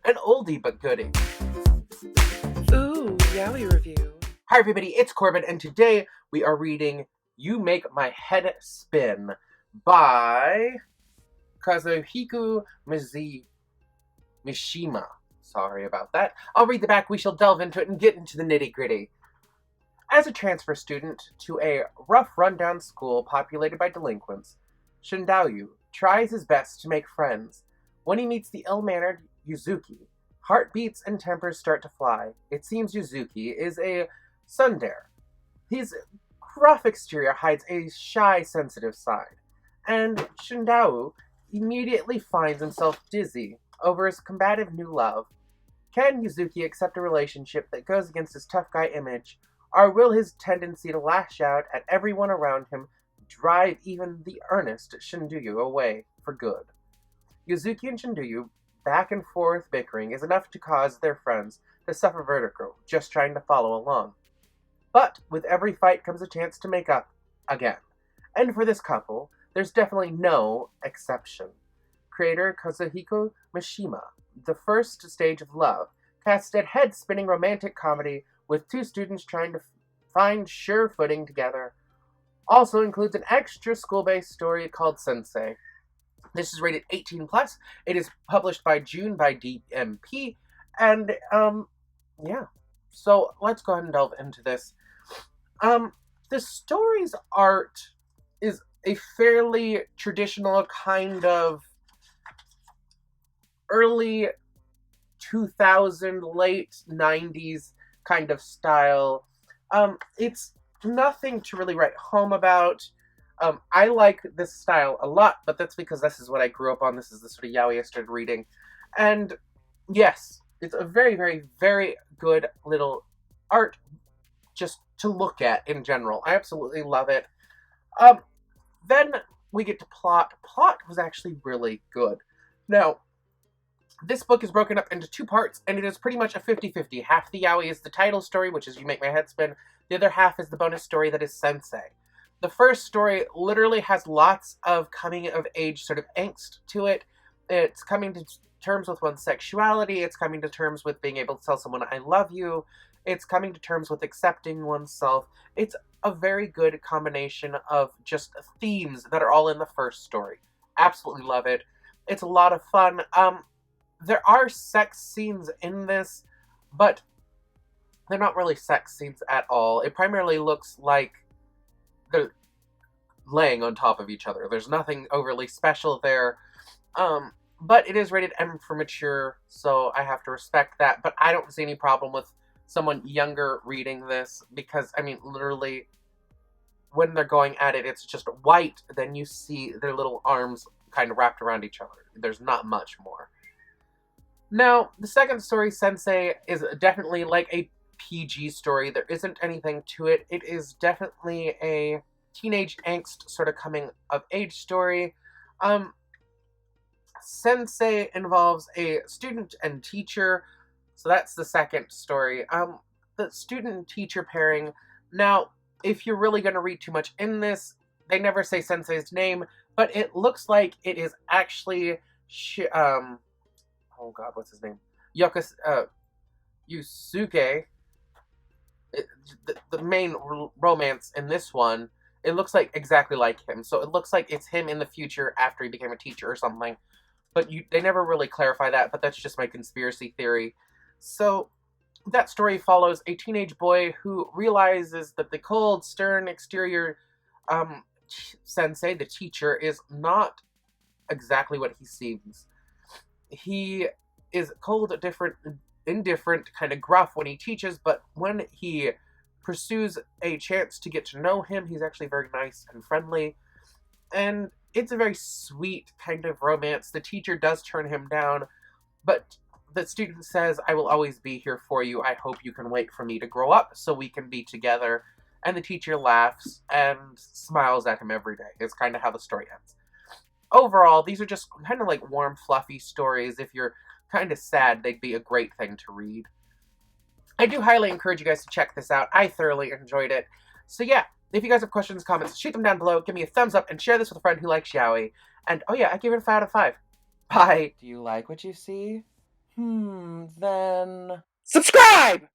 an oldie but goodie. Ooh, Yaoi review. Hi everybody, it's Corbin, and today we are reading You Make My Head Spin by Kazuhiko Mishima. Sorry about that. I'll read the back, we shall delve into it and get into the nitty-gritty. As a transfer student to a rough rundown school populated by delinquents, Shindaoyu tries his best to make friends. When he meets the ill-mannered Yuzuki, heartbeats and tempers start to fly. It seems Yuzuki is a tsundere. His gruff exterior hides a shy, sensitive side, and Shindaoyu immediately finds himself dizzy over his combative new love. Can Yuzuki accept a relationship that goes against his tough guy image, or will his tendency to lash out at everyone around him drive even the earnest Shindaoyu away for good? Yuzuki and Shindaoyu back and forth bickering is enough to cause their friends to suffer vertigo just trying to follow along. But with every fight comes a chance to make up again. And for this couple, there's definitely no exception. Creator Kazuhiko Mishima, The First Stage of Love, casts a head-spinning romantic comedy with two students trying to find sure footing together. Also includes an extra school-based story called Sensei. This is rated 18+. It is published by June by DMP. And, yeah. So, let's go ahead and delve into this. The story's art is a fairly traditional kind of early 2000, late 90s kind of style. It's nothing to really write home about. I like this style a lot, but that's because this is what I grew up on. This is the sort of yaoi I started reading. And yes, it's a very, very, very good little art just to look at in general. I absolutely love it. Then we get to plot. Plot was actually really good. Now, this book is broken up into two parts, and it is pretty much a 50-50. Half the yaoi is the title story, which is You Make My Head Spin. The other half is the bonus story that is Sensei. The first story literally has lots of coming-of-age sort of angst to it. It's coming to terms with one's sexuality. It's coming to terms with being able to tell someone, I love you. It's coming to terms with accepting oneself. It's a very good combination of just themes that are all in the first story. Absolutely love it. It's a lot of fun. There are sex scenes in this, but they're not really sex scenes at all. It primarily looks like they're laying on top of each other. There's nothing overly special there. But it is rated M for mature, so I have to respect that. But I don't see any problem with someone younger reading this, because, I mean, literally, when they're going at it, it's just white, then you see their little arms kind of wrapped around each other. There's not much more. Now, the second story, Sensei, is definitely like a PG story. There isn't anything to it. It is definitely a teenage angst sort of coming of age story. Sensei involves a student and teacher, so that's the second story. The student-teacher pairing. Now, if you're really going to read too much in this, they never say Sensei's name, but it looks like it is actually oh god, what's his name? Yusuke. The main romance in this one, it looks like exactly like him. So it looks like it's him in the future after he became a teacher or something. But they never really clarify that, but that's just my conspiracy theory. So that story follows a teenage boy who realizes that the cold, stern exterior sensei, the teacher, is not exactly what he seems. He is cold, indifferent, kind of gruff when he teaches, but when he pursues a chance to get to know him, he's actually very nice and friendly. And it's a very sweet kind of romance. The teacher does turn him down, but the student says, I will always be here for you. I hope you can wait for me to grow up so we can be together. And the teacher laughs and smiles at him every day. It's kind of how the story ends. Overall, these are just kind of like warm, fluffy stories. If you're kind of sad, they'd be a great thing to read. I do highly encourage you guys to check this out. I thoroughly enjoyed it. So yeah, if you guys have questions, comments, shoot them down below. Give me a thumbs up and share this with a friend who likes yaoi. And oh yeah, I give it a 5 out of 5. Bye. Do you like what you see? Then subscribe!